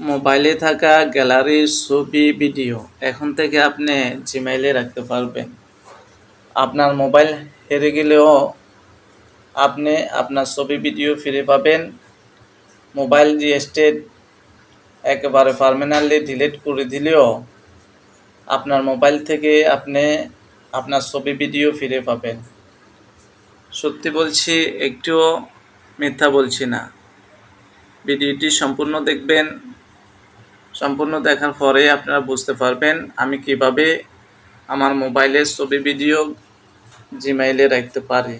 মোবাইলে থাকা গ্যালারির ছবি, ভিডিও এখন থেকে আপনি জিমেইলে রাখতে পারবেন। আপনার মোবাইল হেরে গেলেও আপনি আপনার ছবি, ভিডিও ফিরে পাবেন। মোবাইল রিস্টার্ট একেবারে পার্মানেন্টলি ডিলিট করে দিলেও আপনার মোবাইল থেকে আপনি আপনার ছবি, ভিডিও ফিরে পাবেন। সত্যি বলছি, একটুও মিথ্যা বলছি না। ভিডিওটি সম্পূর্ণ দেখবেন। সম্পূর্ণ দেখার পরে আপনারা বুঝতে পারবেন আমি কিভাবে আমার মোবাইলের ছবি, ভিডিও জিমেইলে রাখতে পারি।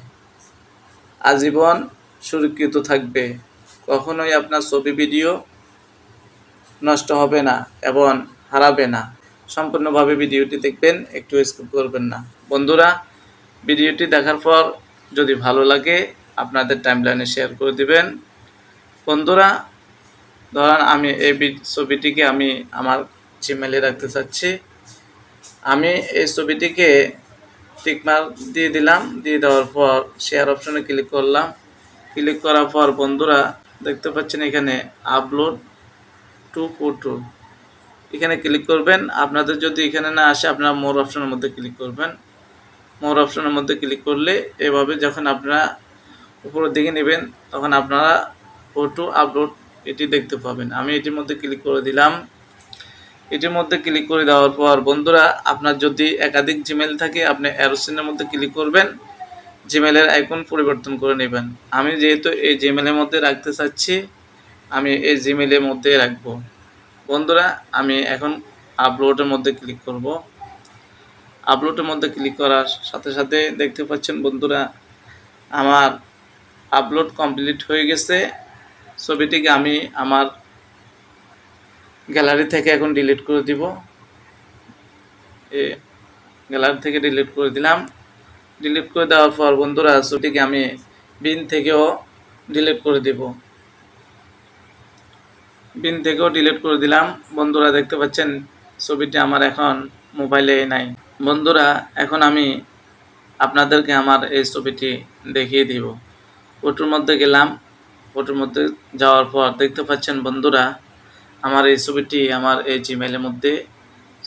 আজীবন সুরক্ষিত থাকবে। কখনোই আপনার ছবি, ভিডিও নষ্ট হবে না এবং হারাবে না। সম্পূর্ণভাবে ভিডিওটি দেখবেন, একটু স্কিপ করবেন না। বন্ধুরা, ভিডিওটি দেখার পর যদি ভালো লাগে আপনাদের টাইমলাইনে শেয়ার করে দিবেন। বন্ধুরা, ধরেন আমি এই ছবিটিকে আমি আমার জিমেইলে রাখতে চাচ্ছি। আমি এই ছবিটিকে টিকমার্ক দিয়ে দিলাম। দিয়ে দেওয়ার পর শেয়ার অপশনে ক্লিক করলাম। ক্লিক করার পর বন্ধুরা দেখতে পাচ্ছেন এখানে আপলোড টু ফটো, এখানে ক্লিক করবেন। আপনাদের যদি এখানে না আসে আপনারা মোর অপশনের মধ্যে ক্লিক করবেন। মোর অপশনের মধ্যে ক্লিক করলে এভাবে যখন আপনারা উপরের দিকে নেবেন তখন আপনারা ফটো আপলোড এটি দেখতে পাবেন। আমি এটির মধ্যে ক্লিক করে দিলাম। এটির মধ্যে ক্লিক করে দেওয়ার পর বন্ধুরা আপনার যদি একাধিক জিমেইল থাকে আপনি অ্যারো চিহ্নের মধ্যে ক্লিক করবেন, জিমেইলের আইকন পরিবর্তন করে নেবেন। আমি যেহেতু এই জিমেইলের মধ্যে রাখতে চাচ্ছি আমি এই জিমেইলের মধ্যে রাখব। বন্ধুরা, আমি এখন আপলোডের মধ্যে ক্লিক করব। আপলোডের মধ্যে ক্লিক করার সাথে সাথে দেখতে পাচ্ছেন বন্ধুরা আমার আপলোড কমপ্লিট হয়ে গেছে। ছবিটিকে আমি আমার গ্যালারি থেকে এখন ডিলিট করে দিব। গ্যালারি থেকে ডিলিট করে দিলাম। ডিলিট করে দেওয়ার পর বন্ধুরা ছবিটিকে আমি বিন থেকেও ডিলিট করে দিব। বিন থেকেও ডিলিট করে দিলাম। বন্ধুরা দেখতে পাচ্ছেন ছবিটি আমার এখন মোবাইলে নাই। বন্ধুরা, এখন আমি আপনাদেরকে আমার এই ছবিটি দেখিয়ে দিব। ফটোর মধ্যে গেলাম। ফটোর মধ্যে যাওয়ার পর দেখতে পাচ্ছেন বন্ধুরা আমার এই ছবিটি আমার এই জিমেইলের মধ্যে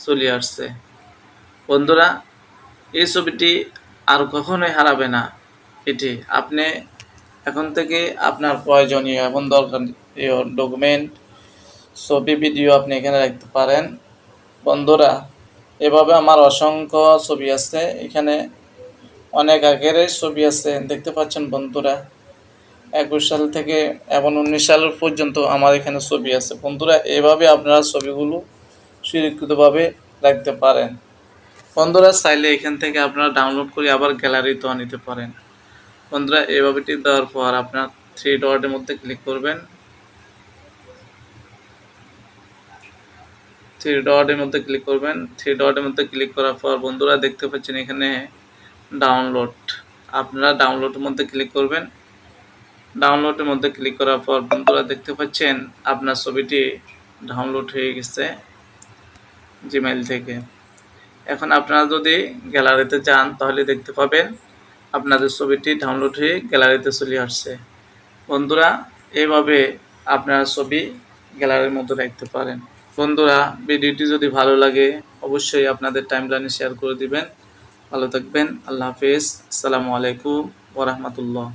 চলে আসছে। বন্ধুরা, এই ছবিটি আর কখনোই হারাবে না। এটি আপনি এখন থেকে আপনার প্রয়োজনীয় এবং দরকারীয় ডকুমেন্ট, ছবি, ভিডিও আপনি এখানে রাখতে পারেন। বন্ধুরা, এভাবে আমার অসংখ্য ছবি আছে। এখানে অনেক আগের ছবি আছে দেখতে পাচ্ছেন বন্ধুরা। 21 সাল থেকে এবং 19 সাল পর্যন্ত আমার এখানে ছবি আছে। বন্ধুরা, এভাবে আপনারা ছবিগুলো সুরক্ষিতভাবে রাখতে পারেন। বন্ধুরা, চাইলে এখান থেকে আপনারা ডাউনলোড করে আবার গ্যালারিতেও নিতে পারেন। বন্ধুরা, এভাবে টিপ দেওয়ার পর আপনার 3 ডটের মধ্যে ক্লিক করবেন। 3 ডটের মধ্যে ক্লিক করবেন। 3 ডটের মধ্যে ক্লিক করার পর বন্ধুরা দেখতে পাচ্ছেন এখানে ডাউনলোড, আপনারা ডাউনলোডের মধ্যে ক্লিক করবেন। ডাউনলোডের মধ্যে ক্লিক করার পর বন্ধুরা দেখতে পাচ্ছেন আপনার ছবিটি ডাউনলোড হয়ে গেছে জিমেইল থেকে। এখন আপনারা যদি গ্যালারিতে যান তাহলে দেখতে পাবেন আপনাদের ছবিটি ডাউনলোড হয়ে গ্যালারিতে চলে আসছে। বন্ধুরা, এইভাবে আপনারা ছবি গ্যালারির মধ্যে রাখতে পারেন। বন্ধুরা, ভিডিওটি যদি ভালো লাগে অবশ্যই আপনাদের টাইমলাইনে শেয়ার করে দিবেন। ভালো থাকবেন। আল্লাহ হাফেজ। আসসালামু আলাইকুম ওয়া রাহমাতুল্লাহ।